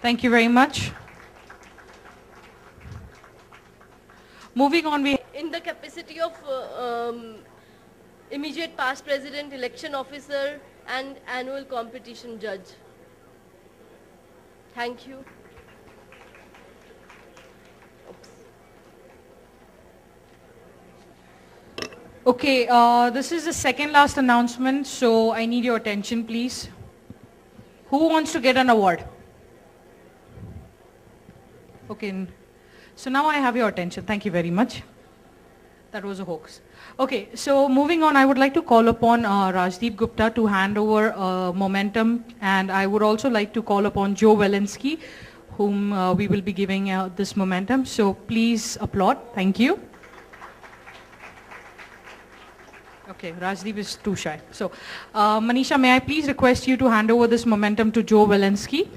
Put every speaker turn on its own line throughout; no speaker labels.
Thank you very much. Moving on, we
In the capacity of immediate past president, election officer, and annual competition judge. Thank you.
okay. This is the second last announcement, so I need your attention, please. Who wants to get an award? Okay. So now I have your attention. Thank you very much. That was a hoax. Okay, so moving on, I would like to call upon Rajdeep Gupta to hand over momentum, and I would also like to call upon Joe Walensky, whom we will be giving this momentum. So please applaud. Thank you. Okay, Rajdeep is too shy. So, Manisha, may I please request you to hand over this momentum to Joe Walensky?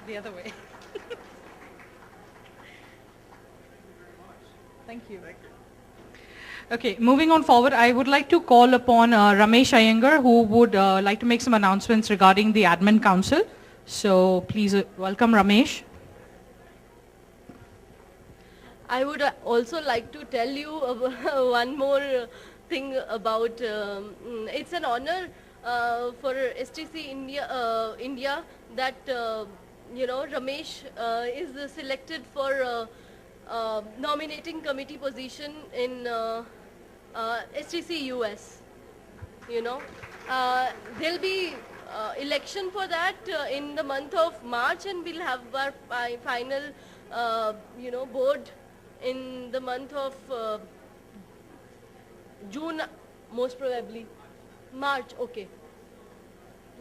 The other way. Thank you. Okay, moving on forward, I would like to call upon Ramesh Iyengar, who would like to make some announcements regarding the Admin Council. So please welcome Ramesh.
I would also like to tell you one more thing about, it's an honor for STC India that Ramesh is selected for nominating committee position in STC US. There'll be election for that in the month of March, and we'll have our final board in the month of June, most probably. March, okay.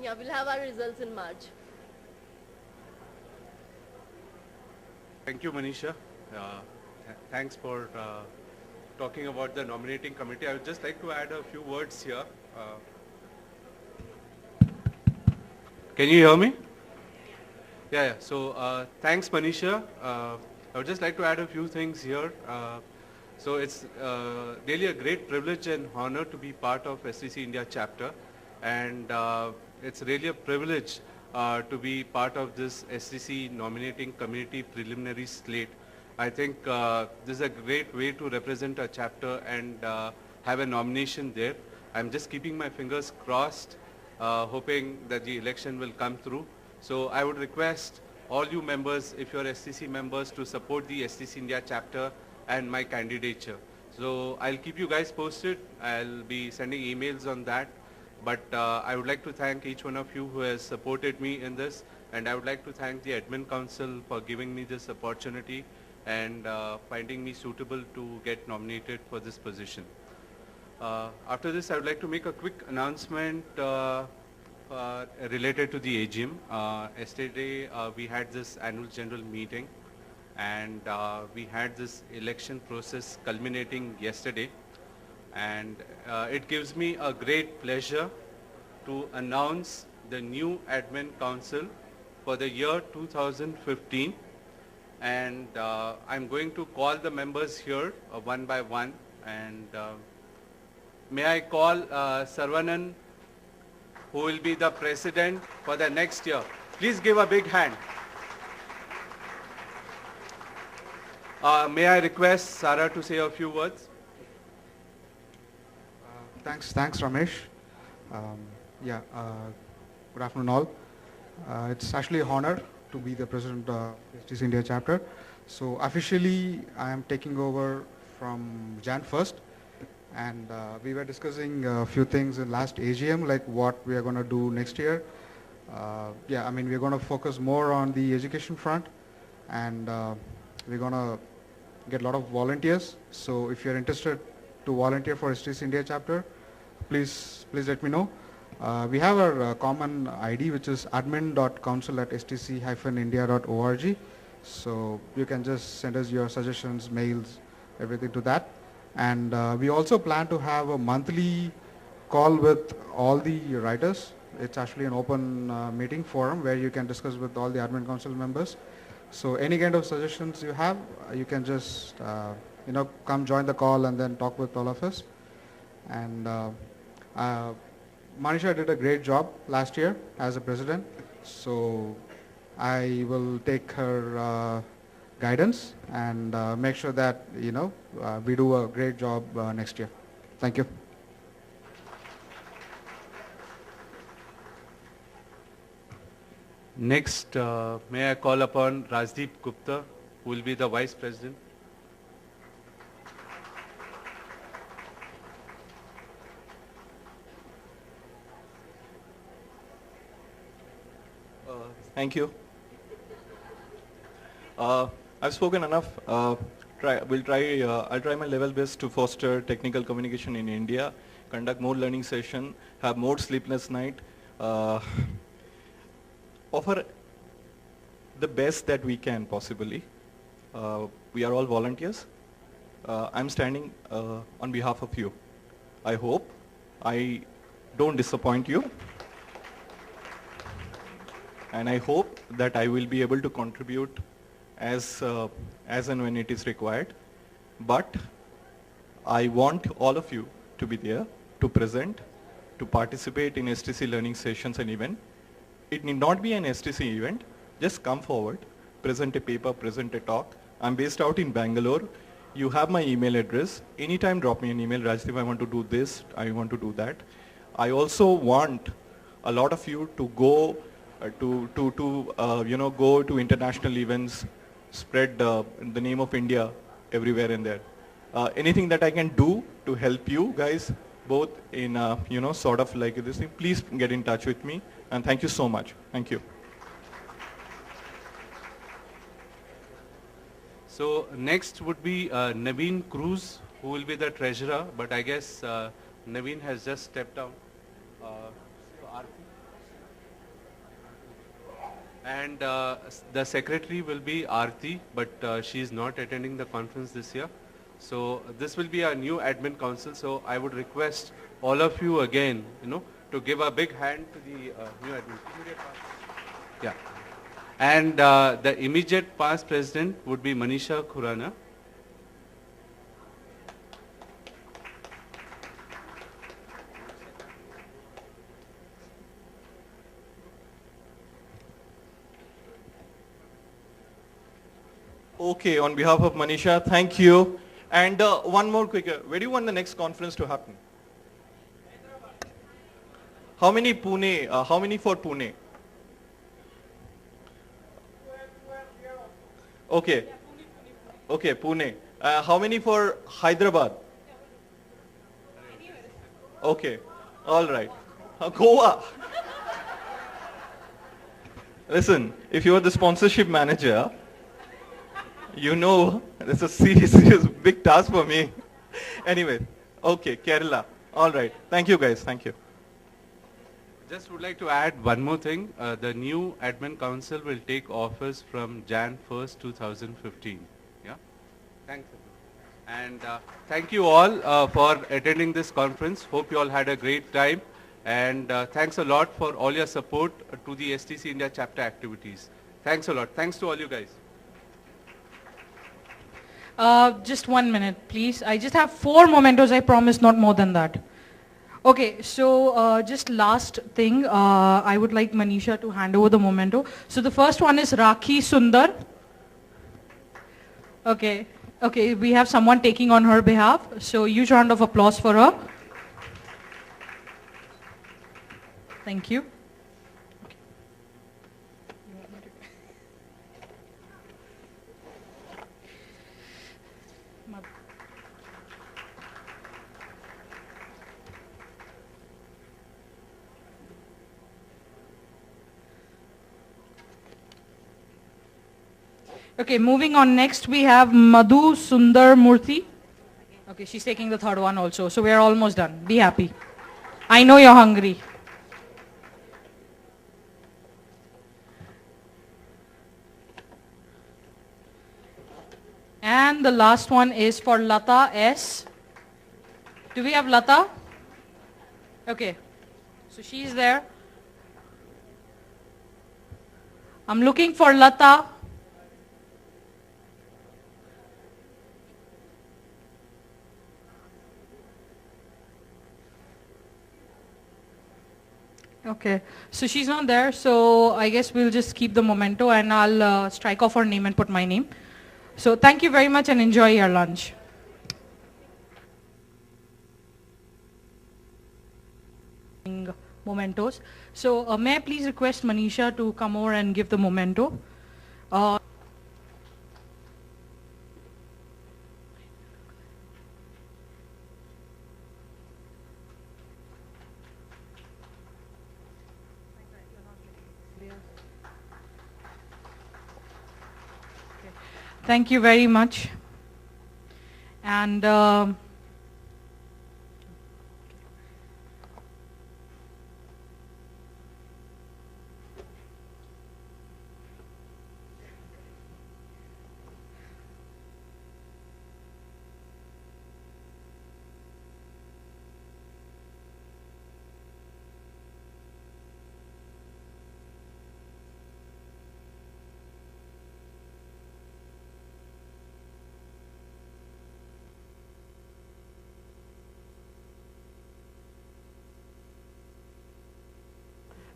Yeah, we'll have our results in March.
Thank you, Manisha. Thanks for talking about the nominating committee. I would just like to add a few words here. Can you hear me? Yeah. So thanks, Manisha. I would just like to add a few things here. So it's really a great privilege and honor to be part of STC India chapter, and it's really a privilege to be part of this STC nominating committee preliminary slate. I think this is a great way to represent a chapter and have a nomination there. I'm just keeping my fingers crossed, hoping that the election will come through. So I would request all you members, if you're STC members, to support the STC India chapter and my candidature. So I'll keep you guys posted. I'll be sending emails on that. But I would like to thank each one of you who has supported me in this, and I would like to thank the Admin Council for giving me this opportunity and finding me suitable to get nominated for this position. After this, I would like to make a quick announcement related to the AGM. Yesterday, we had this annual general meeting, and we had this election process culminating yesterday. And it gives me a great pleasure to announce the new Admin Council for the year 2015. And I'm going to call the members here one by one. And may I call Sarvanan, who will be the president for the next year. Please give a big hand. May I request Sarah to say a few words?
Thanks, Ramesh. Good afternoon all. It's actually an honor to be the president of STC India chapter. So officially, I am taking over from Jan 1st, and we were discussing a few things in last AGM, like what we are going to do next year. We're going to focus more on the education front, and we're going to get a lot of volunteers. So if you're interested to volunteer for STC India chapter, please let me know. We have our common ID, which is admin.council@stc-india.org. So you can just send us your suggestions, mails, everything to that. And we also plan to have a monthly call with all the writers. It's actually an open meeting forum where you can discuss with all the admin council members. So any kind of suggestions you have, you can just come join the call and then talk with all of us. And Manisha did a great job last year as a president, so I will take her guidance and make sure that we do a great job next year. Thank you.
Next, may I call upon Rajdeep Gupta, who will be the Vice President.
Thank you. I've spoken enough. I'll try my level best to foster technical communication in India, conduct more learning session, have more sleepless night, offer the best that we can possibly. We are all volunteers. I'm standing on behalf of you. I hope I don't disappoint you. And I hope that I will be able to contribute as and when it is required. But I want all of you to be there, to present, to participate in STC learning sessions and event. It need not be an STC event. Just come forward, present a paper, present a talk. I'm based out in Bangalore. You have my email address. Anytime drop me an email, Rajdeep, I want to do this, I want to do that. I also want a lot of you to go go to international events, spread the name of India everywhere and there. Anything that I can do to help you guys, both in sort of like this thing, please get in touch with me. And thank you so much. Thank you.
So next would be Naveen Cruz, who will be the treasurer. But I guess Naveen has just stepped down. And the secretary will be Aarti, but she is not attending the conference this year. So this will be a new admin council. So I would request all of you again, to give a big hand to the new admin. Yeah. And the immediate past president would be Manisha Khurana.
Okay, on behalf of Manisha, thank you. And one more quick, where do you want the next conference to happen? How many Pune, how many for Pune? Okay, okay, Pune. How many for Hyderabad? Okay, all right. Goa. Listen, if you are the sponsorship manager, you know, it's a serious, big task for me. Anyway, okay, Kerala. All right. Thank you, guys. Thank you.
Just would like to add one more thing. The new admin council will take office from Jan 1st, 2015. Yeah. Thanks. And thank you all for attending this conference. Hope you all had a great time. And thanks a lot for all your support to the STC India chapter activities. Thanks a lot. Thanks to all you guys.
Just 1 minute, please. I just have 4 mementos, I promise, not more than that. Okay, so just last thing, I would like Manisha to hand over the memento. So the first one is Rakhi Sundar. Okay, okay, we have someone taking on her behalf. So huge round of applause for her. Thank you. Okay, moving on next we have Madhu Sundar Murthy. Okay, she's taking the third one also. So we are almost done. Be happy. I know you're hungry. And the last one is for Lata S. Do we have Lata? Okay, so she's there. I'm looking for Lata. Okay, so she's not there, so I guess we'll just keep the memento and I'll strike off her name and put my name. So thank you very much and enjoy your lunch. Mementos. So may I please request Manisha to come over and give the memento. Thank you very much. And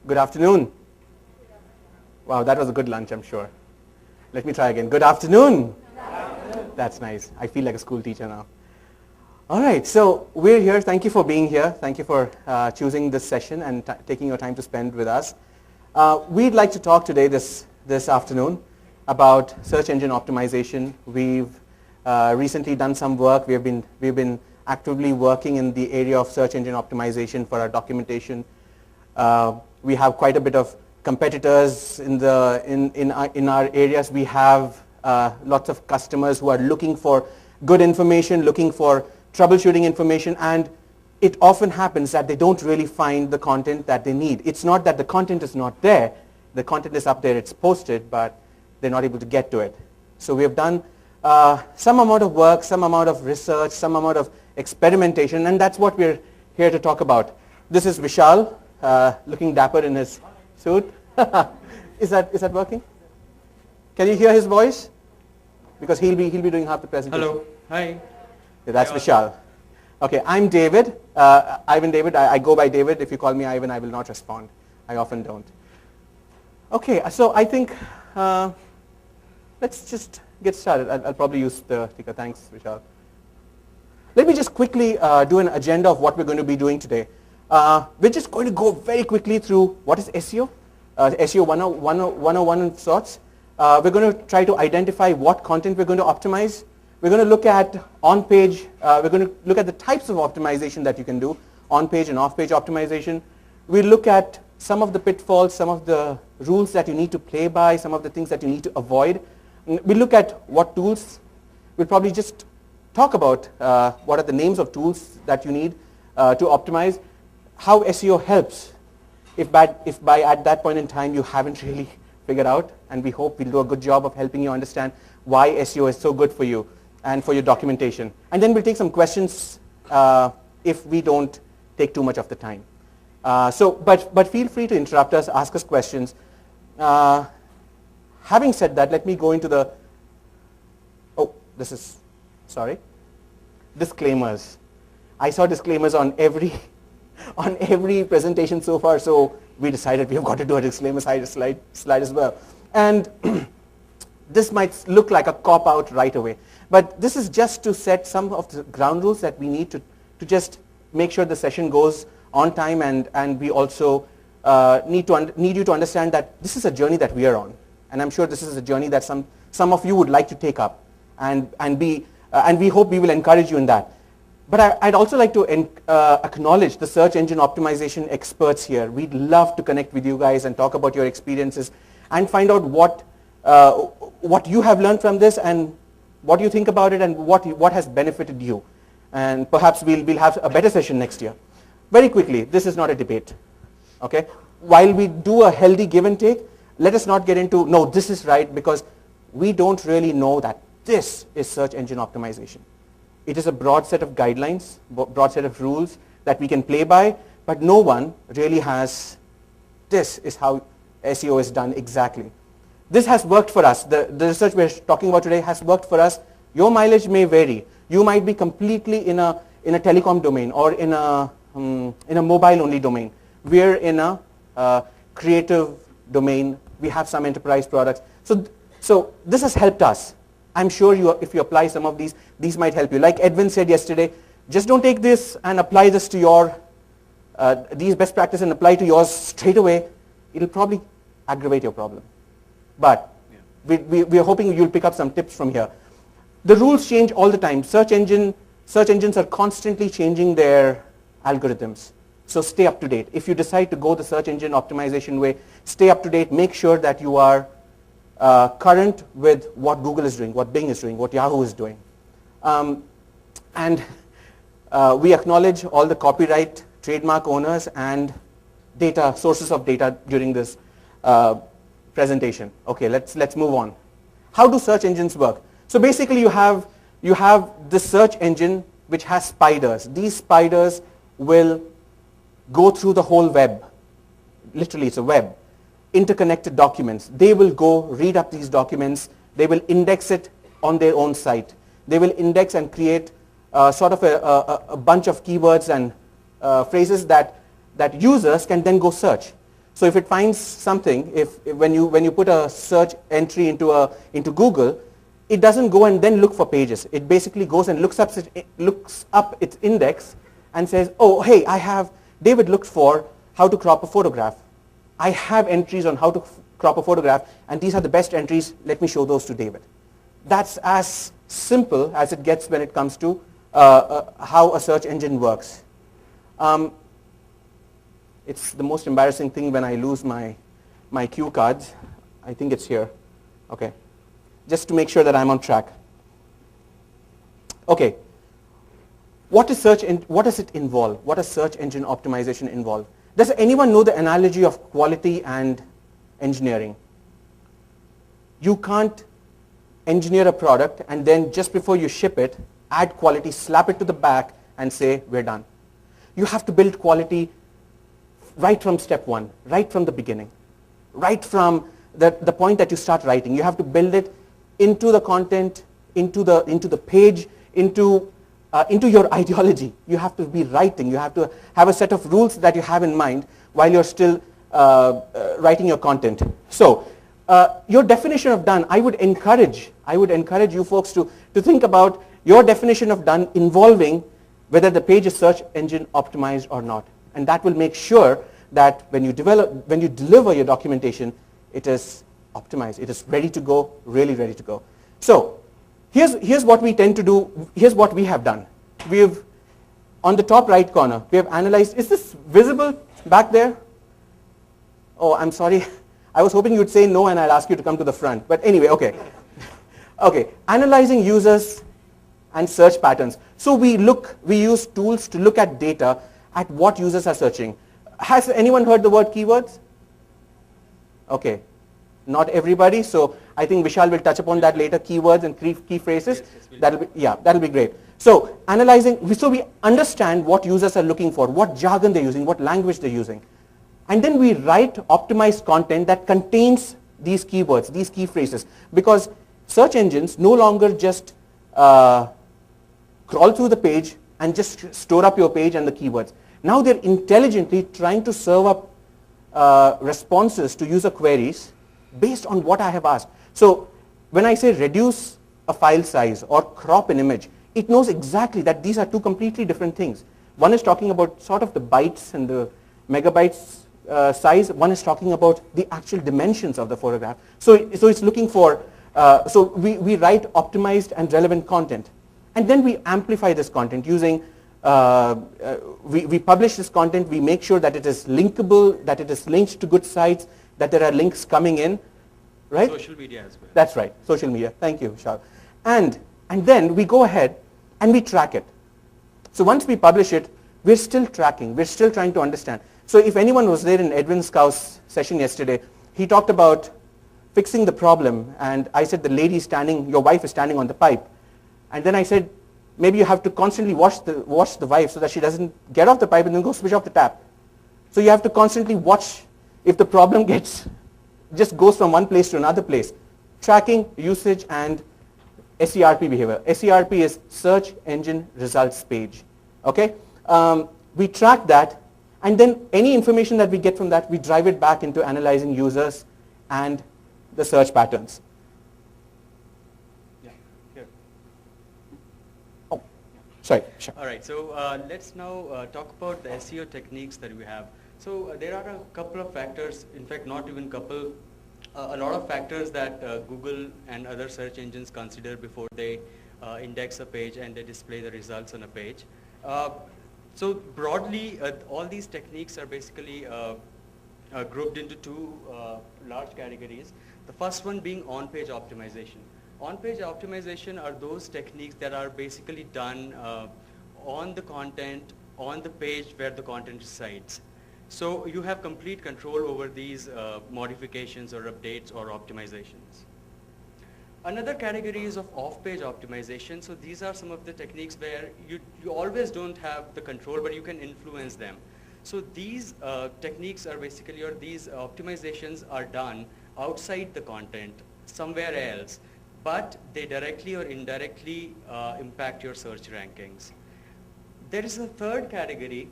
Good afternoon. Wow, that was a good lunch, I'm sure. Let me try again. Good afternoon. That's nice. I feel like a school teacher now. All right, so we're here. Thank you for being here. Thank you for choosing this session and taking your time to spend with us. We'd like to talk today, this afternoon, about search engine optimization. We've recently done some work. We've been actively working in the area of search engine optimization for our documentation. We have quite a bit of competitors in our areas. We have lots of customers who are looking for good information, looking for troubleshooting information, and it often happens that they don't really find the content that they need. It's not that the content is not there. The content is up there, it's posted, but they're not able to get to it. So we have done some amount of work, some amount of research, some amount of experimentation, and that's what we're here to talk about. This is Vishal, looking dapper in his suit. Is that working? Can you hear his voice? Because he'll be doing half the presentation.
Hello. Hi.
Yeah, that's Vishal. Okay, I'm David. Ivan David. I go by David. If you call me Ivan, I will not respond. I often don't. Okay, so I think let's just get started. I'll probably use the ticker. Thanks, Vishal. Let me just quickly do an agenda of what we're going to be doing today. We're just going to go very quickly through what is SEO, SEO 101 of sorts. We're going to try to identify what content we're going to optimize. We're going to look at on-page, we're going to look at the types of optimization that you can do, on-page and off-page optimization. We'll look at some of the pitfalls, some of the rules that you need to play by, some of the things that you need to avoid. We'll look at what tools. We'll probably just talk about what are the names of tools that you need to optimize, how SEO helps if by at that point in time you haven't really figured out, and we hope we'll do a good job of helping you understand why SEO is so good for you and for your documentation. And then we'll take some questions if we don't take too much of the time. But feel free to interrupt us, ask us questions. Having said that, let me go into the, disclaimers. I saw disclaimers on every presentation so far, so we decided we have got to do a disclaimer slide as well. And this might look like a cop-out right away, but this is just to set some of the ground rules that we need to just make sure the session goes on time, and we also need you to understand that this is a journey that we are on, and I'm sure this is a journey that some of you would like to take up, and we hope we will encourage you in that. But I'd also like to acknowledge the search engine optimization experts here. We'd love to connect with you guys and talk about your experiences and find out what you have learned from this and what you think about it and what has benefited you. And perhaps we'll have a better session next year. Very quickly, this is not a debate. Okay? While we do a healthy give and take, let us not get into, no, this is right, because we don't really know that this is search engine optimization. It is a broad set of guidelines, broad set of rules that we can play by, but no one really has, this is how SEO is done exactly. This has worked for us. The research we're talking about today has worked for us. Your mileage may vary. You might be completely in a telecom domain or in a mobile only domain. We're in a creative domain. We have some enterprise products. So this has helped us. I'm sure if you apply some of these might help you. Like Edwin said yesterday, just don't take this and apply this to your, these best practices and apply to yours straight away. It'll probably aggravate your problem. But we are hoping you'll pick up some tips from here. The rules change all the time. Search engines are constantly changing their algorithms. So stay up to date. If you decide to go the search engine optimization way, stay up to date. Make sure that you are current with what Google is doing, what Bing is doing, what Yahoo is doing. And we acknowledge all the copyright, trademark owners, and data sources of data during this presentation. Okay, let's move on. How do search engines work? So basically, you have the search engine which has spiders. These spiders will go through the whole web. Literally, it's a web. Interconnected documents. They will go read up these documents. They will index it on their own site. They will index and create sort of a bunch of keywords and phrases that users can then go search. So if it finds something, when you put a search entry into Google, it doesn't go and then look for pages. It basically goes and looks up its index and says, oh, hey, David looked for how to crop a photograph. I have entries on how to crop a photograph, and these are the best entries. Let me show those to David. That's as simple as it gets when it comes to how a search engine works. It's the most embarrassing thing when I lose my cue cards. I think it's here. Okay. Just to make sure that I'm on track. Okay. What does it involve? What does search engine optimization involve? Does anyone know the analogy of quality and engineering? You can't engineer a product and then just before you ship it, add quality, slap it to the back and say, we're done. You have to build quality right from step one, right from the beginning, right from the point that you start writing. You have to build it into the content, into the page, into your ideology. You have to be writing. You have to have a set of rules that you have in mind while you're still writing your content. So your definition of done, I would encourage you folks to think about your definition of done involving whether the page is search engine optimized or not. And that will make sure that when you deliver your documentation, it is optimized. It is ready to go, really ready to go. So here's what we tend to do. Here's what we have done. We've, on the top right corner, we have analyzed, is this visible back there? Oh, I'm sorry. I was hoping you'd say no and I'll ask you to come to the front. But anyway, okay. Okay, analyzing users and search patterns. So we use tools to look at data at what users are searching. Has anyone heard the word keywords? Okay, not everybody. So I think Vishal will touch upon that later, keywords and key phrases. Yes, that'll be great. So analyzing, so we understand what users are looking for, what jargon they're using, what language they're using. And then we write optimized content that contains these keywords, these key phrases. Because search engines no longer just crawl through the page and just store up your page and the keywords. Now they're intelligently trying to serve up responses to user queries based on what I have asked. So when I say reduce a file size or crop an image, it knows exactly that these are two completely different things. One is talking about sort of the bytes and the megabytes size. One is talking about the actual dimensions of the photograph. So it's looking for, so we write optimized and relevant content. And then we amplify this content using, we publish this content, we make sure that it is linkable, that it is linked to good sites, that there are links coming in, right?
Social media as well.
That's right, social media. Thank you, Vishal. And then we go ahead and we track it. So once we publish it, we're still tracking, we're still trying to understand. So if anyone was there in Edwin Skow's session yesterday, he talked about fixing the problem, and I said the lady standing, your wife is standing on the pipe. And then I said, maybe you have to constantly wash the wife so that she doesn't get off the pipe and then go switch off the tap. So you have to constantly watch if the problem just goes from one place to another place. Tracking, usage, and SERP behavior. SERP is Search Engine Results Page. Okay? We track that, And then any information that we get from that, we drive it back into analyzing users and the search patterns.
Yeah, here.
Oh, sorry. Sure.
All right, so let's now talk about the SEO techniques that we have. So there are a couple of factors, in fact not even couple, a lot of factors that Google and other search engines consider before they index a page and they display the results on a page. So broadly, all these techniques are basically grouped into two large categories. The first one being on-page optimization. On-page optimization are those techniques that are basically done on the content, on the page where the content resides. So you have complete control over these modifications or updates or optimizations. Another category is of off-page optimization. So these are some of the techniques where you always don't have the control, but you can influence them. So these techniques are basically, or these optimizations are done outside the content, somewhere else, but they directly or indirectly impact your search rankings. There is a third category,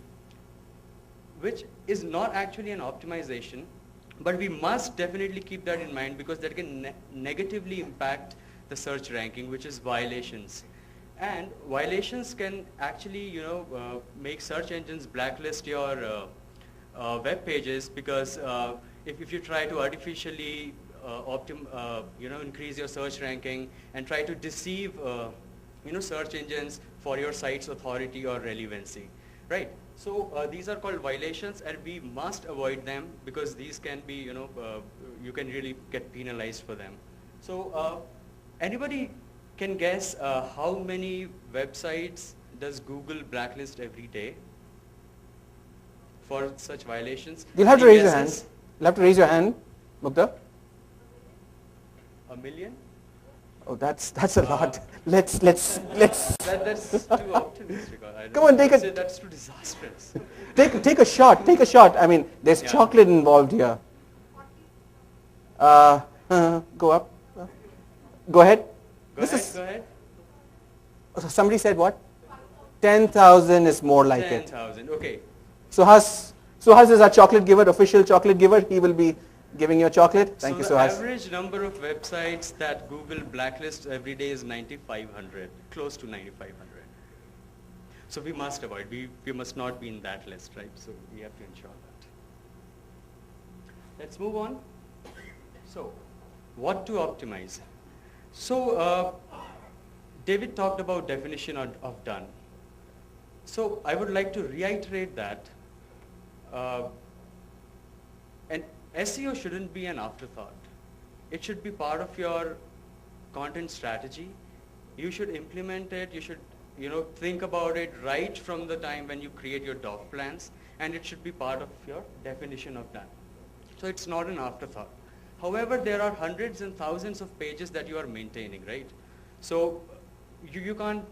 which is not actually an optimization, but we must definitely keep that in mind because that can negatively impact the search ranking, which is violations. And violations can actually, make search engines blacklist your web pages because if you try to artificially increase your search ranking and try to deceive, search engines for your site's authority or relevancy, right? So these are called violations, and we must avoid them because these can be, you can really get penalized for them. So anybody can guess how many websites does Google blacklist every day for such violations?
You'll have to raise your hand. You'll have to raise your hand, Gupta.
1 million?
Oh, that's a lot. Let's.
That's too optimistic.
Come on, take it.
That's too disastrous.
Take a shot. Take a shot. I mean, there's chocolate involved here. Go up. Go ahead.
Go ahead.
Somebody said what? 10,000 is more like
10,000. Okay.
Suhas is our chocolate giver, official chocolate giver. He will be giving you a chocolate. Thank you, Suhas.
So the average number of websites that Google blacklists every day is 9,500, close to 9,500. So we must avoid. We must not be in that list, right? So we have to ensure that. Let's move on. So, what to optimize? So, David talked about definition of done. So I would like to reiterate that and SEO shouldn't be an afterthought. It should be part of your content strategy. You should implement it. You should, think about it right from the time when you create your doc plans, and it should be part of your definition of done. So it's not an afterthought. However, there are hundreds and thousands of pages that you are maintaining, right? So you can't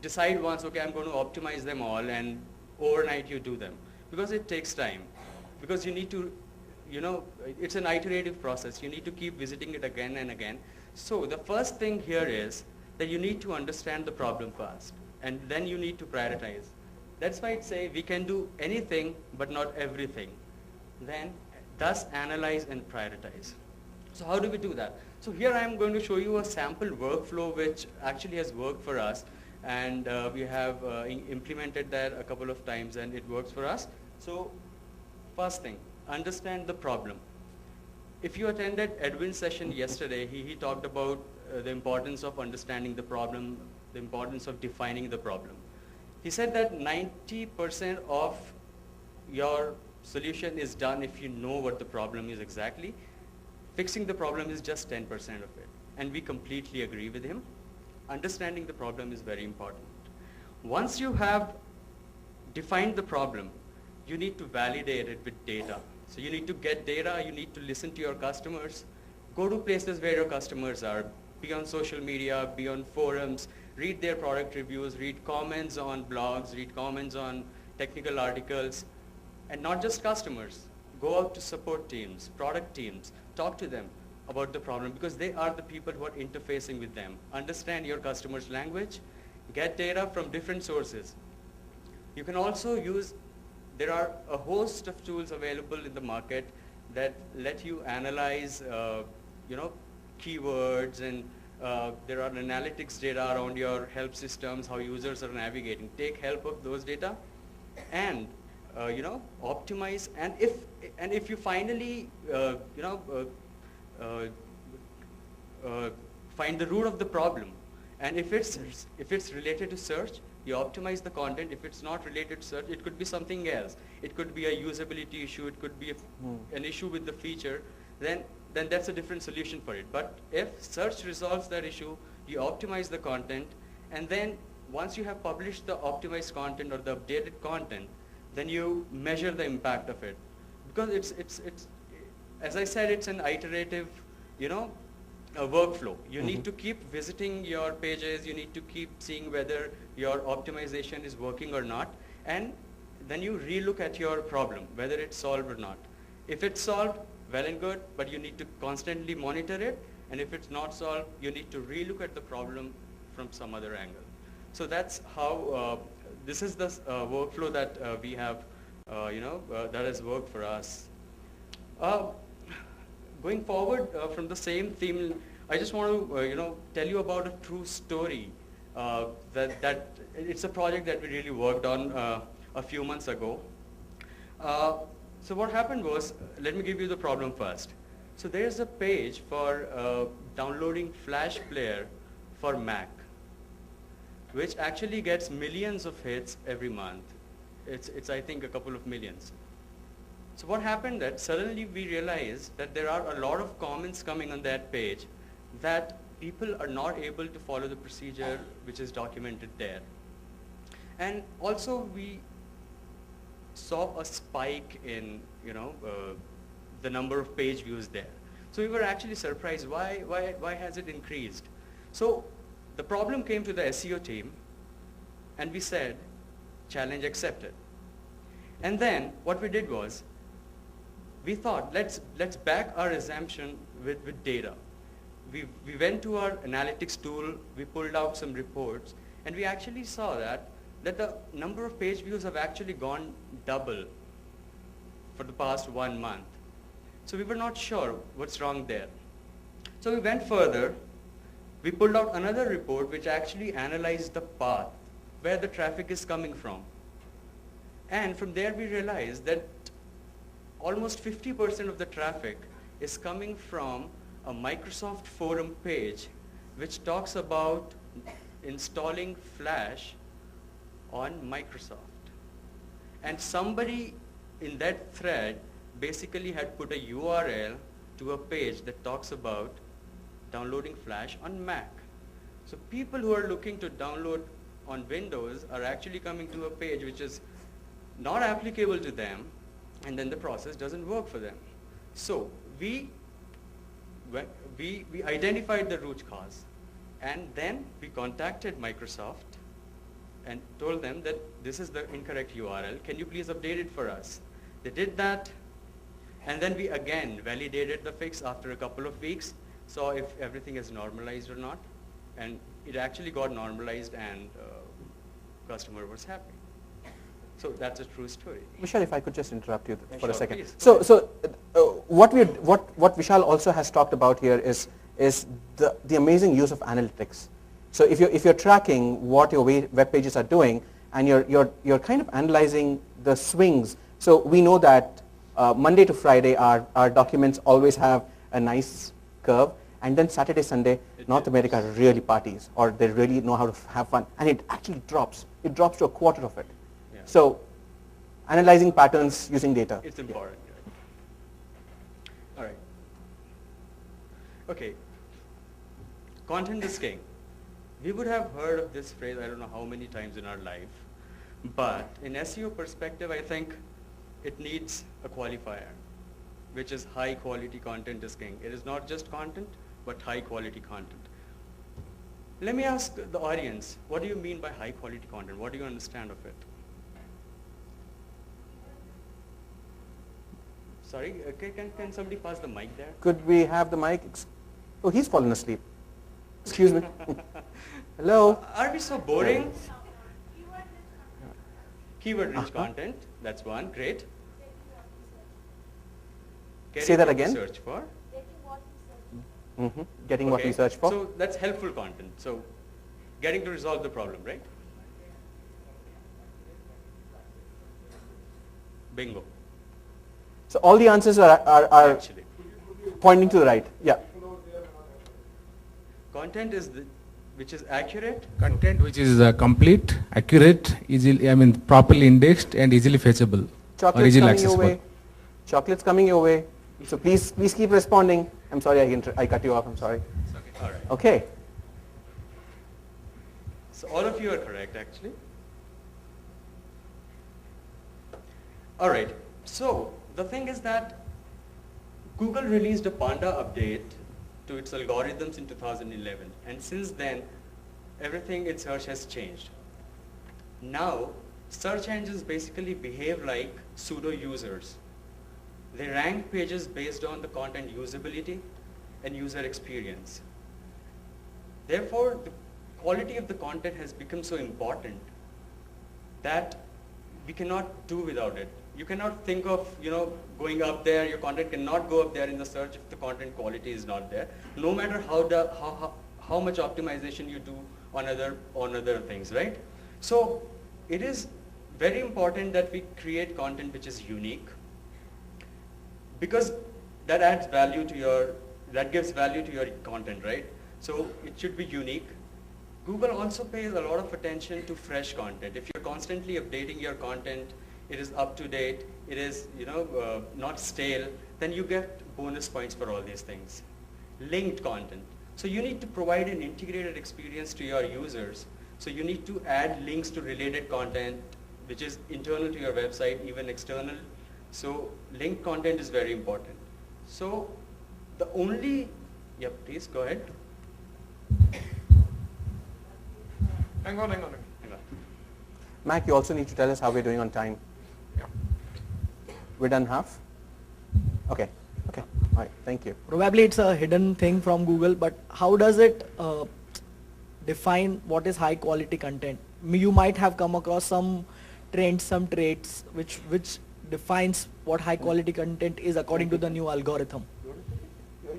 decide once, okay, I'm going to optimize them all, and overnight you do them, because it takes time. Because you need to, it's an iterative process. You need to keep visiting it again and again. So the first thing here is that you need to understand the problem first, and then you need to prioritize. That's why it say we can do anything but not everything. Then thus analyze and prioritize. So how do we do that? So here I am going to show you a sample workflow which actually has worked for us, and we have implemented that a couple of times and it works for us. So first thing, understand the problem. If you attended Edwin's session yesterday, he talked about the importance of understanding the problem, the importance of defining the problem. He said that 90% of your solution is done if you know what the problem is exactly. Fixing the problem is just 10% of it. And we completely agree with him. Understanding the problem is very important. Once you have defined the problem, you need to validate it with data. So you need to get data, you need to listen to your customers, go to places where your customers are, be on social media, be on forums, read their product reviews, read comments on blogs, read comments on technical articles, and not just customers. Go out to support teams, product teams, talk to them about the problem, because they are the people who are interfacing with them. Understand your customer's language, get data from different sources. You can also use there are a host of tools available in the market that let you analyze, keywords, and there are analytics data around your help systems, how users are navigating. Take help of those data and optimize. And if you finally find the root of the problem, and if it's related to search, you optimize the content. If it's not related to search, it could be something else. It could be a usability issue. It could be an issue with the feature. Then that's a different solution for it. But if search resolves that issue, you optimize the content, and then once you have published the optimized content or the updated content, then you measure the impact of it. Because it's as I said, it's an iterative, a workflow. You need to keep visiting your pages. You need to keep seeing whether your optimization is working or not. And then you relook at your problem, whether it's solved or not. If it's solved, well and good, but you need to constantly monitor it. And if it's not solved, you need to relook at the problem from some other angle. So that's how, this is the workflow that we have, that has worked for us. Going forward from the same theme, I just want to tell you about a true story. That it's a project that we really worked on a few months ago. So what happened was, let me give you the problem first. So there's a page for downloading Flash Player for Mac, which actually gets millions of hits every month. It's I think a couple of millions. So what happened that suddenly we realized that there are a lot of comments coming on that page that people are not able to follow the procedure which is documented there. And also we saw a spike in the number of page views there. So we were actually surprised, why has it increased? So the problem came to the SEO team, and we said, challenge accepted. And then what we did was, we thought, let's back our assumption with data. We went to our analytics tool, we pulled out some reports, and we actually saw that the number of page views have actually gone double for the past 1 month. So we were not sure what's wrong there. So we went further, we pulled out another report which actually analyzed the path where the traffic is coming from. And from there we realized that almost 50% of the traffic is coming from a Microsoft forum page which talks about installing Flash on Microsoft. And somebody in that thread basically had put a URL to a page that talks about downloading Flash on Mac. So people who are looking to download on Windows are actually coming to a page which is not applicable to them, and then the process doesn't work for them. So we identified the root cause, and then we contacted Microsoft and told them that this is the incorrect URL. Can you please update it for us? They did that, and then we again validated the fix after a couple of weeks, saw if everything is normalized or not, and it actually got normalized, and customer was happy. So that's a true story.
Vishal, if I could just interrupt you for a second.
Please,
So what Vishal also has talked about here is the amazing use of analytics. So if you're tracking what your web pages are doing, and you're kind of analyzing the swings. So we know that Monday to Friday our documents always have a nice curve, and then Saturday, Sunday, North America really parties, or they really know how to have fun, and it actually drops. It drops to a quarter of it.
Yeah.
So analyzing patterns using data.
It's important. All right. Okay. Content is king. We would have heard of this phrase, I don't know how many times in our life, but in SEO perspective, I think it needs a qualifier, which is high quality content is king. It is not just content, but high quality content. Let me ask the audience, what do you mean by high quality content? What do you understand of it? Sorry, can somebody pass the mic there?
Could we have the mic? Oh, he's fallen asleep. Excuse me. Hello?
Are we so boring? Keyword rich content. That's one, great.
Say that again.
Search for.
Getting what we search for.
So that's helpful content. So getting to resolve the problem, right? Bingo.
So all the answers are
Actually,
pointing to the right. Yeah.
content is which is accurate.
Content which is complete, accurate, easily, properly indexed and easily fetchable or
Chocolates
easily
coming your
accessible.
way. Chocolates coming your way. So please keep responding. I'm sorry I cut you off. I'm sorry.
All right.
Okay.
So all of you are correct, actually. All right. So the thing is that Google released a Panda update to its algorithms in 2011, and since then, everything in search has changed. Now, search engines basically behave like pseudo users. They rank pages based on the content usability and user experience. Therefore, the quality of the content has become so important that we cannot do without it. You cannot think of, going up there. Your content cannot go up there in the search if the content quality is not there. No matter how much optimization you do on other things, right? So it is very important that we create content which is unique, because that adds value to that gives value to your content, right? So it should be unique. Google also pays a lot of attention to fresh content. If you're constantly updating your content, it is up to date, it is not stale, then you get bonus points for all these things. Linked content. So you need to provide an integrated experience to your users. So you need to add links to related content, which is internal to your website, even external. So linked content is very important. So the only, please go ahead.
Hang on.
Mac, you also need to tell us how we're doing on time.
Yeah.
We're done half? Okay. All right, thank you.
Probably it's a hidden thing from Google, but how does it define what is high quality content? You might have come across some trends, some traits which defines what high quality content is according to the new algorithm.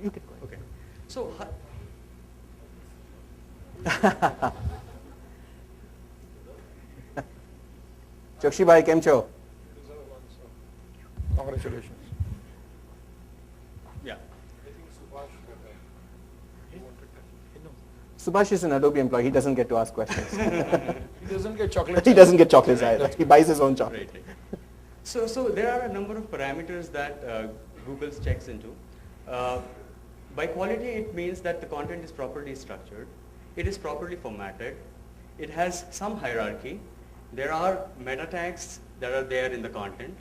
You can go ahead.
Okay. So
Chokshi bhai, kem cho?
Congratulations.
yeah.
Subhash is an Adobe employee. He doesn't get to ask questions.
He doesn't get chocolate.
He doesn't get chocolates either. He buys his own chocolate.
Right. So there are a number of parameters that Google checks into. By quality, it means that the content is properly structured, it is properly formatted, it has some hierarchy, there are meta tags that are there in the content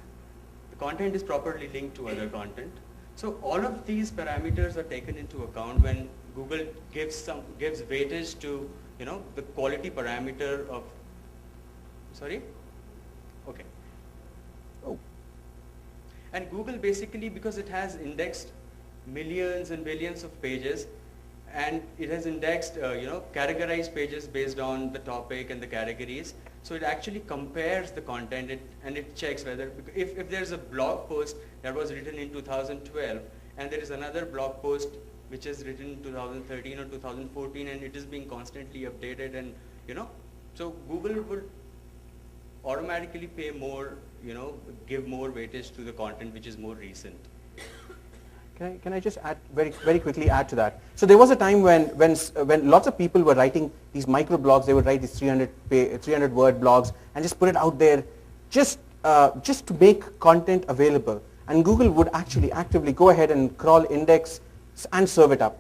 is properly linked to other content. So all of these parameters are taken into account when Google gives weightage to the quality parameter of. Sorry. Okay.
Oh.
And Google basically, because it has indexed millions and billions of pages, and it has indexed, categorized pages based on the topic and the categories. So it actually compares the content and it checks whether, if there's a blog post that was written in 2012 and there is another blog post which is written in 2013 or 2014 and it is being constantly updated, and so Google would automatically pay more, give more weightage to the content which is more recent.
Can I just add very quickly add to that? So there was a time when lots of people were writing these micro blogs. They would write these 300 word blogs and just put it out there, just to make content available. And Google would actually actively go ahead and crawl, index, and serve it up.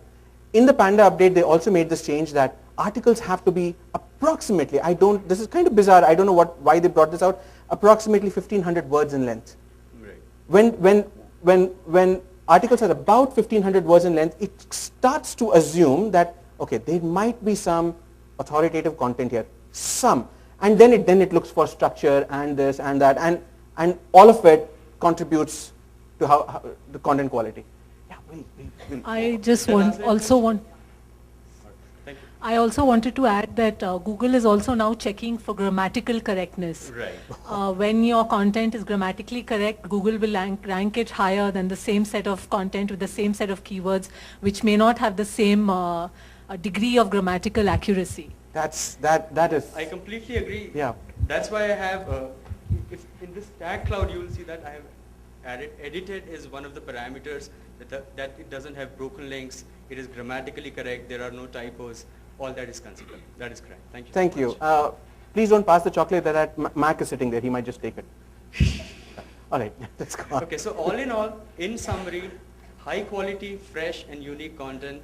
In the Panda update, they also made this change that articles have to be approximately, this is kind of bizarre, I don't know why they brought this out, approximately 1500 words in length.
Right.
When articles are about 1500 words in length, it starts to assume that, okay, there might be some authoritative content here, some, and then it looks for structure and this and that, and all of it contributes to how the content quality. Yeah,
I just also want I also wanted to add that Google is also now checking for grammatical correctness.
Right.
When your content is grammatically correct, Google will rank it higher than the same set of content with the same set of keywords, which may not have the same degree of grammatical accuracy.
That is.
I completely agree.
Yeah.
That's why I have, if in this tag cloud you will see that I have added edited is one of the parameters that it doesn't have broken links, it is grammatically correct, there are no typos, all that is considered. That is correct. Thank you.
Thank you. Please don't pass the chocolate that Mac is sitting there, he might just take it. All right, let's go on.
Okay, so all in all, in summary, high quality, fresh and unique content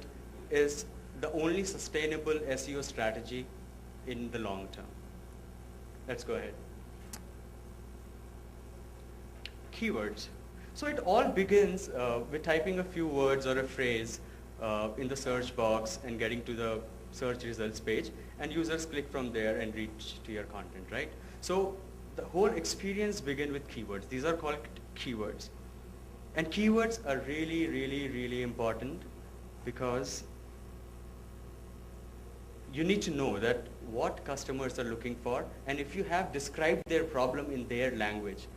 is the only sustainable SEO strategy in the long term. Let's go ahead. Keywords. So it all begins with typing a few words or a phrase in the search box and getting to the search results page, and users click from there and reach to your content, right? So the whole experience begins with keywords. These are called keywords. And keywords are really, really, really important because you need to know that what customers are looking for, and if you have described their problem in their language.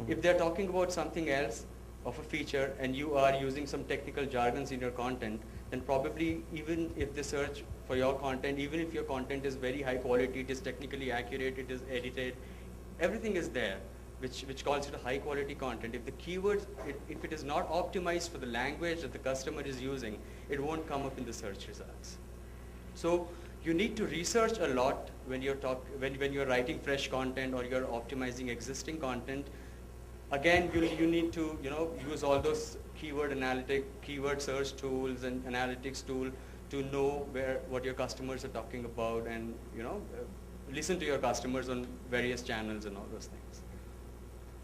If they're talking about something else of a feature and you are using some technical jargons in your content, then probably even if they search for your content, even if your content is very high quality, it is technically accurate, it is edited, everything is there, which calls it a high quality content. If the keywords, if it is not optimized for the language that the customer is using, it won't come up in the search results. So you need to research a lot when you're when you're writing fresh content or you're optimizing existing content. Again, you need to use all those keyword search tools and analytics tool to know what your customers are talking about, and listen to your customers on various channels and all those things.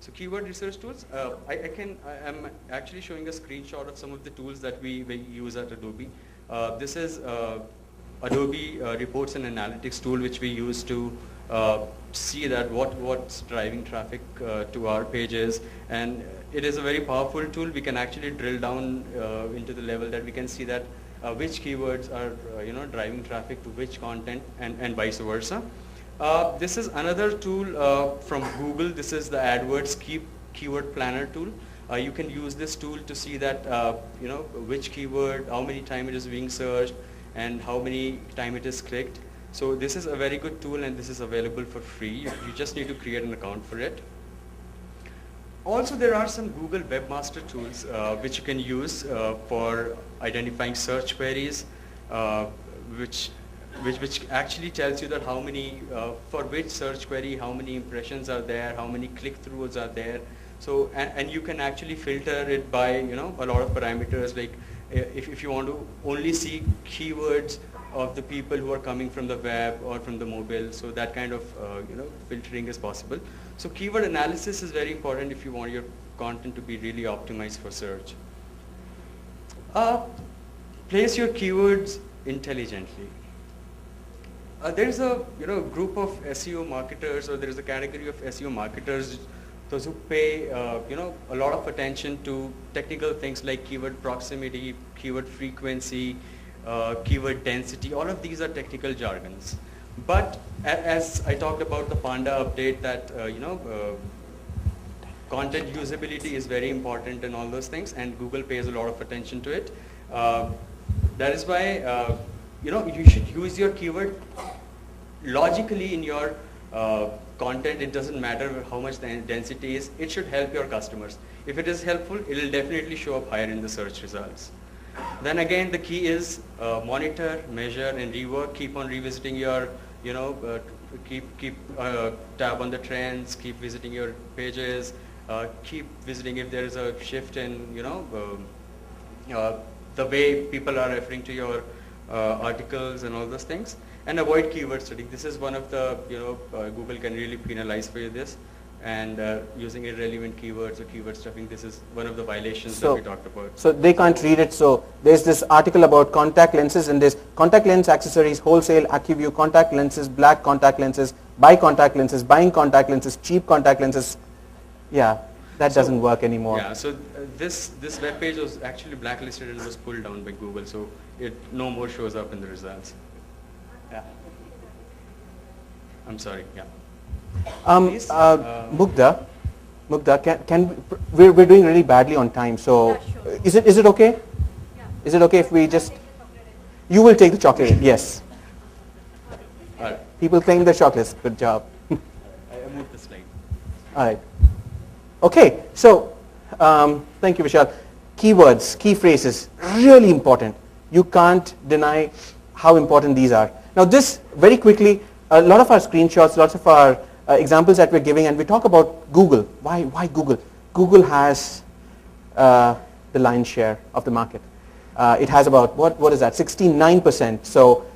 So keyword research tools. I'm actually showing a screenshot of some of the tools that we use at Adobe. This is Adobe Reports and Analytics tool, which we use to see that what's driving traffic to our pages, and it is a very powerful tool. We can actually drill down into the level that we can see that which keywords are driving traffic to which content, and vice versa. This is another tool from Google. This is the AdWords Keyword Planner tool. You can use this tool to see that which keyword, how many times it is being searched, and how many times it is clicked. So this is a very good tool, and this is available for free. You just need to create an account for it. Also, there are some Google Webmaster tools which you can use for identifying search queries, which actually tells you that how many, for which search query, how many impressions are there, how many click-throughs are there. So, and you can actually filter it by, a lot of parameters, like if you want to only see keywords of the people who are coming from the web or from the mobile, so that kind of filtering is possible. So keyword analysis is very important if you want your content to be really optimized for search. Place your keywords intelligently. There is a group of SEO marketers, or there is a category of SEO marketers, those who pay a lot of attention to technical things like keyword proximity, keyword frequency, keyword density. All of these are technical jargons. But as I talked about the Panda update, that content usability is very important and all those things, and Google pays a lot of attention to it. That is why you should use your keyword logically in your content. It doesn't matter how much the density is. It should help your customers. If it is helpful, it will definitely show up higher in the search results. Then again, the key is monitor, measure, and rework. Keep on revisiting your, keep tab on the trends. Keep visiting your pages. Keep visiting if there is a shift in, the way people are referring to your articles and all those things. And avoid keyword stuffing. This is one of the, Google can really penalize for this. And using irrelevant keywords or keyword stuffing, this is one of the violations that we talked about.
So they can't read it. So there's this article about contact lenses, and there's contact lens accessories, wholesale, AccuView, contact lenses, black contact lenses, buy contact lenses, buying contact lenses, cheap contact lenses. Yeah, that doesn't work anymore.
Yeah, so this web page was actually blacklisted and was pulled down by Google, so it no more shows up in the results. Yeah. I'm sorry, yeah. Please,
Mugdha, we're doing really badly on time, so is it okay? Yeah. Is it okay if we just, you will take the chocolate, yes.
All right.
People claim the chocolates, good job.
I moved the slide.
All right. Okay, so thank you, Vishal. Keywords, key phrases, really important. You can't deny how important these are. Now this, very quickly, a lot of our screenshots, lots of our examples that we're giving, and we talk about Google. Why Google? Google has the lion's share of the market. It has about, what is that, 69%. So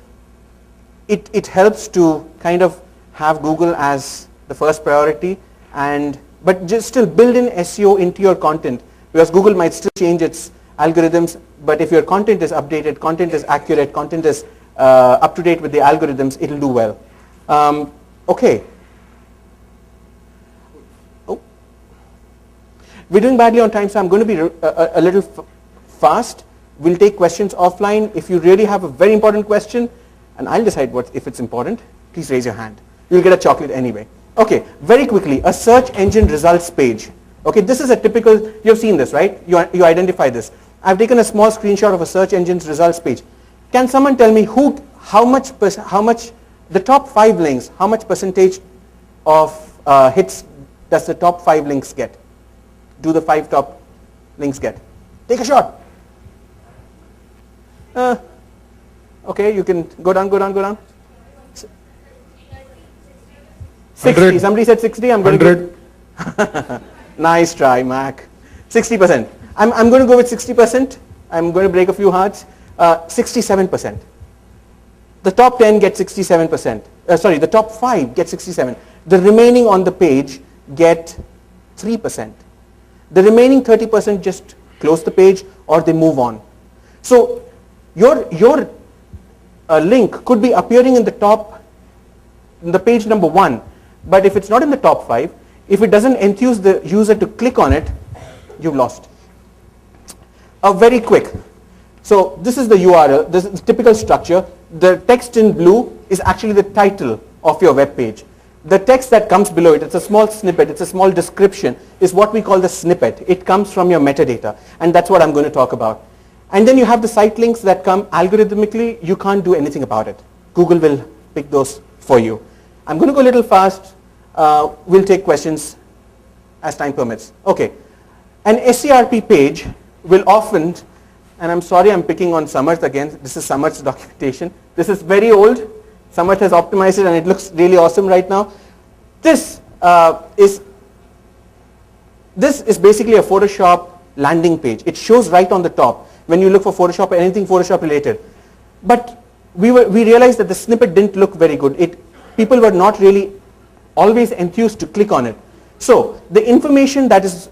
it helps to kind of have Google as the first priority, but just still build in SEO into your content, because Google might still change its algorithms, but if your content is updated, content is accurate, content is up to date with the algorithms, it'll do well. Okay. Oh. We're doing badly on time, so I'm going to be a little fast. We'll take questions offline. If you really have a very important question, and I'll decide if it's important, please raise your hand. You'll get a chocolate anyway. Okay, very quickly, a search engine results page. Okay, this is a typical, you've seen this, right? You identify this. I've taken a small screenshot of a search engine's results page. Can someone tell me how much, the top 5 links, how much percentage of hits does the top 5 links get? Do the 5 top links get? Take a shot. Okay, you can go down. 60.
100.
Somebody said 60. I'm going to go. Nice try, Mac. 60%. I'm going to go with 60%. I'm going to break a few hearts. 67%. The top 10 get 67%. Sorry, the top 5 get 67. The remaining on the page get 3%. The remaining 30% just close the page or they move on. So your link could be appearing in the top, in the page number 1, but if it's not in the top 5, if it doesn't enthuse the user to click on it, you've lost. Very quick. So this is the URL, this is the typical structure. The text in blue is actually the title of your web page. The text that comes below it, it's a small snippet, it's a small description, is what we call the snippet. It comes from your metadata, and that's what I'm going to talk about. And then you have the site links that come algorithmically. You can't do anything about it. Google will pick those for you. I'm going to go a little fast. We'll take questions as time permits. Okay. An SERP page will often, and I'm sorry I'm picking on Samarth again. This is Samarth's documentation. This is very old. Samarth has optimized it and it looks really awesome right now. This is basically a Photoshop landing page. It shows right on the top when you look for Photoshop or anything Photoshop related. But we realized that the snippet didn't look very good. People were not really always enthused to click on it. So the information that is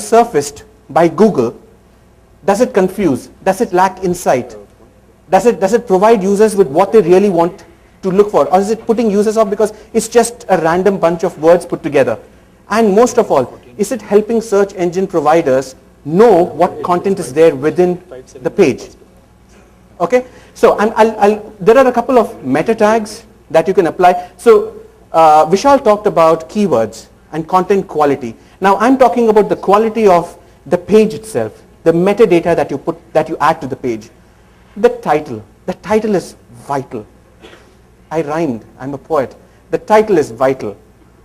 surfaced by Google, does it confuse? Does it lack insight? Does it provide users with what they really want to look for? Or is it putting users off because it's just a random bunch of words put together? And most of all, is it helping search engine providers know what content is there within the page? Okay, so there are a couple of meta tags that you can apply. So Vishal talked about keywords and content quality. Now I'm talking about the quality of the page itself, the metadata that you add to the page. The title is vital. I rhymed, I'm a poet. The title is vital.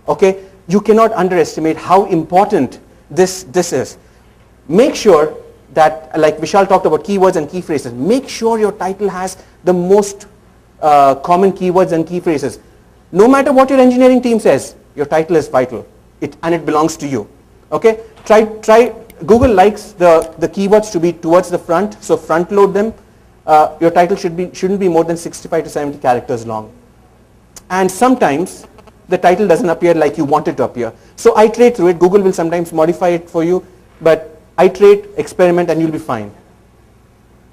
Okay, you cannot underestimate how important this is. Make sure that, like Vishal talked about keywords and key phrases, make sure your title has the most common keywords and key phrases. No matter what your engineering team says, your title is vital, and it belongs to you. Okay, try. Google likes the keywords to be towards the front, so front load them. Your title shouldn't be more than 65 to 70 characters long. And sometimes the title doesn't appear like you want it to appear. So iterate through it. Google will sometimes modify it for you, but iterate, experiment, and you'll be fine.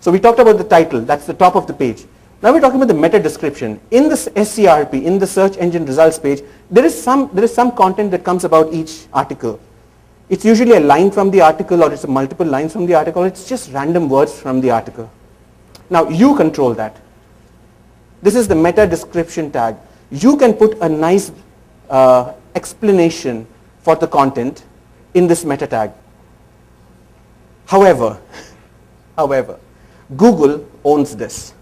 So we talked about the title, that's the top of the page. Now we're talking about the meta description. In this SERP, in the search engine results page, there is some content that comes about each article. It's usually a line from the article, or it's multiple lines from the article, or it's just random words from the article. Now you control that. This is the meta description tag. You can put a nice explanation for the content in this meta tag. However, Google owns this.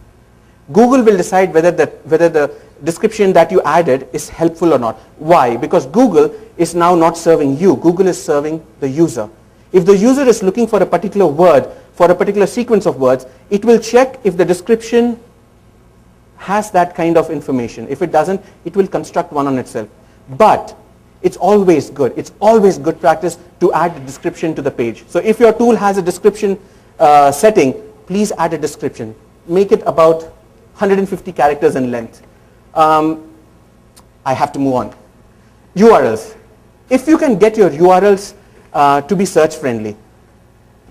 Google will decide whether the description that you added is helpful or not. Why? Because Google is now not serving you. Google is serving the user. If the user is looking for a particular word, for a particular sequence of words, it will check if the description has that kind of information. If it doesn't, it will construct one on itself. But it's always good. It's always good practice to add the description to the page. So if your tool has a description setting, please add a description. Make it about 150 characters in length. I have to move on. URLs. If you can get your URLs to be search friendly,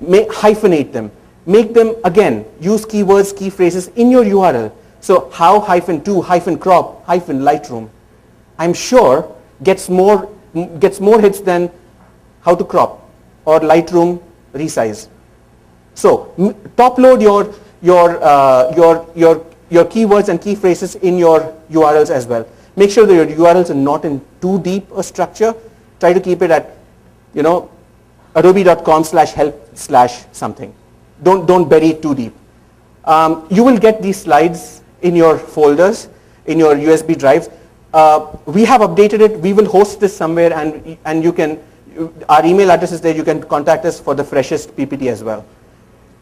hyphenate them. Make them, again, use keywords, key phrases in your URL. So how -to, -crop, -Lightroom, I'm sure gets more hits than how to crop or Lightroom resize. So top load your keywords and key phrases in your URLs as well. Make sure that your URLs are not in too deep a structure. Try to keep it at, adobe.com/help/something. Don't bury it too deep. You will get these slides in your folders, in your USB drives. We have updated it. We will host this somewhere, and you can, our email address is there. You can contact us for the freshest PPT as well.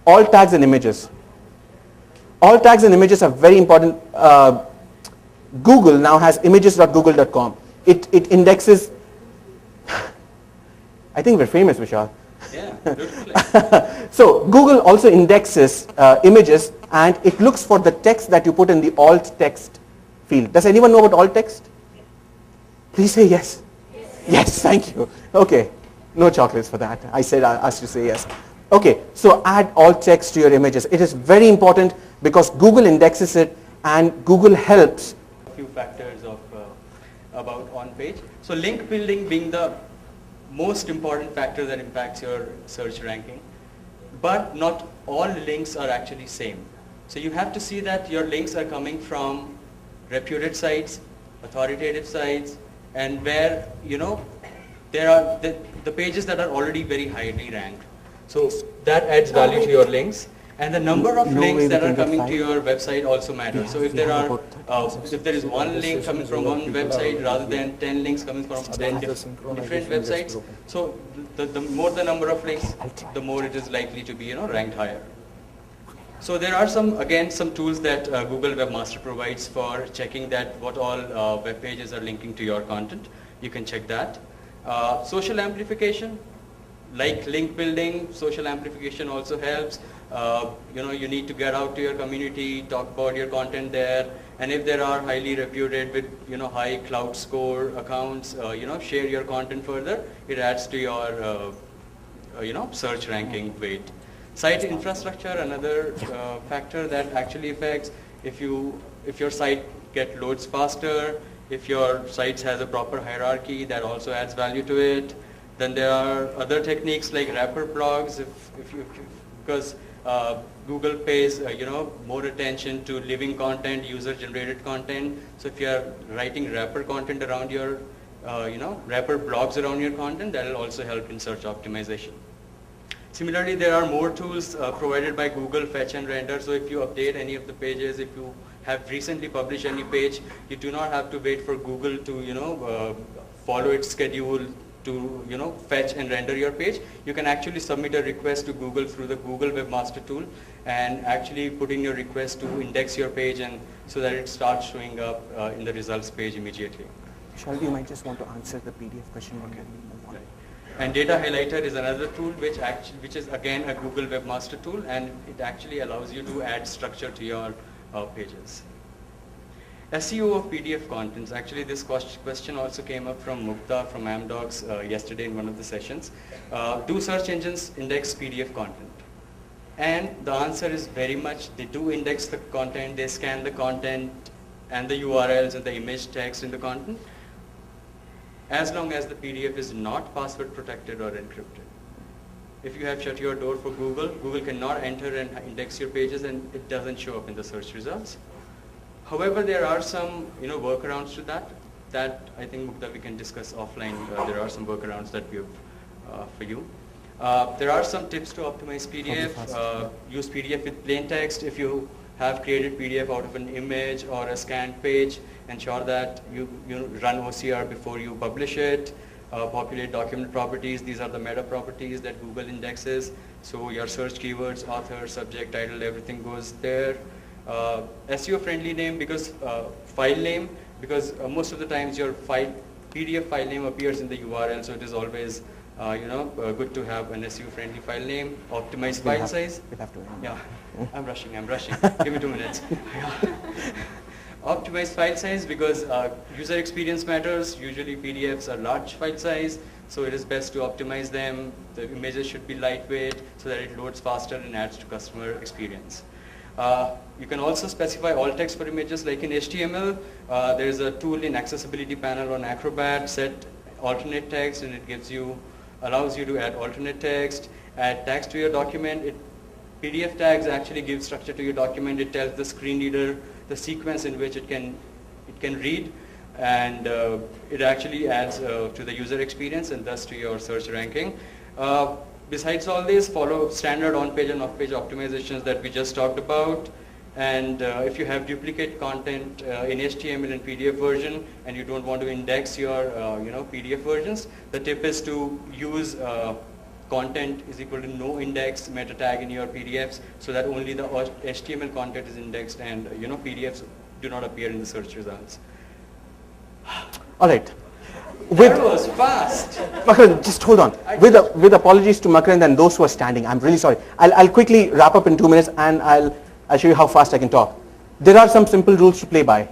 Alt tags and images. Alt tags and images are very important. Google now has images.google.com. It indexes. I think we're famous, Vishal.
Yeah, beautifully.
So Google also indexes images, and it looks for the text that you put in the alt text field. Does anyone know about alt text? Please say yes. Yes, thank you. Okay, no chocolates for that. I asked you to say yes. Okay, so add alt text to your images. It is very important because Google indexes it, and Google helps.
A few factors of about on page. So link building being the most important factor that impacts your search ranking, but not all links are actually same. So you have to see that your links are coming from reputed sites, authoritative sites, and where there are the pages that are already very highly ranked. So that adds value to your links. And the number of links that are coming to your website also matters. So if there are, if there is one link coming from one website rather than 10 links coming from 10 different websites, so the more the number of links, the more it is likely to be ranked higher. So there are some tools that Google Webmaster provides for checking that what all web pages are linking to your content. You can check that. Social amplification, like link building, social amplification also helps. You need to get out to your community, talk about your content there, and if there are highly reputed with high cloud score accounts, share your content further. It adds to your search ranking weight. Site infrastructure, another factor that actually affects if your site loads faster, if your site has a proper hierarchy, that also adds value to it. Then there are other techniques like wrapper blogs, because Google pays more attention to living content, user-generated content. So if you are writing wrapper content around your, wrapper blogs around your content, that will also help in search optimization. Similarly, there are more tools provided by Google, Fetch and Render. So if you update any of the pages, if you have recently published any page, you do not have to wait for Google to follow its schedule to fetch and render your page. You can actually submit a request to Google through the Google Webmaster tool and actually put in your request to index your page, and so that it starts showing up in the results page immediately.
Vishal, you might just want to answer the PDF question. Okay.
Right. And Data Highlighter is another tool which is again a Google Webmaster tool, and it actually allows you to add structure to your pages. SEO of PDF contents. Actually, this question also came up from Gupta from Amdocs yesterday in one of the sessions. Do search engines index PDF content? And the answer is very much they do index the content, they scan the content and the URLs and the image text in the content, as long as the PDF is not password protected or encrypted. If you have shut your door for Google, Google cannot enter and index your pages, and it doesn't show up in the search results. However, there are some workarounds to that. That I think Gupta, we can discuss offline. There are some workarounds that we have for you. There are some tips to optimize PDF. Use PDF with plain text. If you have created PDF out of an image or a scanned page, ensure that you run OCR before you publish it. Populate document properties. These are the meta properties that Google indexes. So your search keywords, author, subject, title, everything goes there. SEO friendly name because file name, because most of the times your PDF file name appears in the URL, so it is always good to have an SEO friendly file name. Optimize file size.
We'll have to.
Yeah, I'm rushing. Give me 2 minutes. Optimize file size because user experience matters. Usually PDFs are large file size, so it is best to optimize them. The images should be lightweight so that it loads faster and adds to customer experience. You can also specify alt text for images like in HTML. There is a tool in accessibility panel on Acrobat, set alternate text, and it allows you to add alternate text, add tags to your document. PDF tags actually give structure to your document. It tells the screen reader the sequence in which it can read, and it actually adds to the user experience and thus to your search ranking. Besides all this, follow standard on-page and off-page optimizations that we just talked about. And if you have duplicate content in HTML and PDF version and you don't want to index your PDF versions, the tip is to use content is equal to no index meta tag in your PDFs so that only the HTML content is indexed and PDFs do not appear in the search results.
All right.
That was fast.
Makaran, just hold on. With apologies to Makaran and those who are standing, I'm really sorry. I'll quickly wrap up in 2 minutes and I'll show you how fast I can talk. There are some simple rules to play by.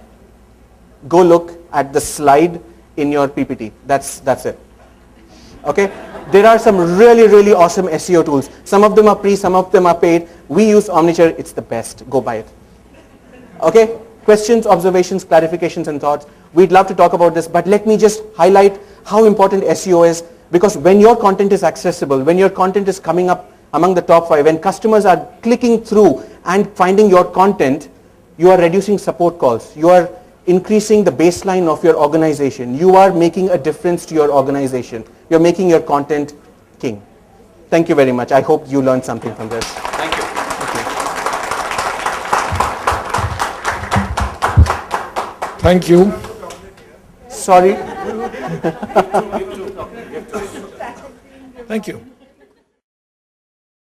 Go look at the slide in your PPT. That's it. Okay? There are some really, really awesome SEO tools. Some of them are free, some of them are paid. We use Omniture. It's the best. Go buy it. Okay? Questions, observations, clarifications, and thoughts. We'd love to talk about this, but let me just highlight how important SEO is, because when your content is accessible, when your content is coming up among the top 5, when customers are clicking through and finding your content, you are reducing support calls. You are increasing the baseline of your organization. You are making a difference to your organization. You're making your content king. Thank you very much. I hope you learned something from this.
Thank you.
Thank you.
Sorry.
Thank you.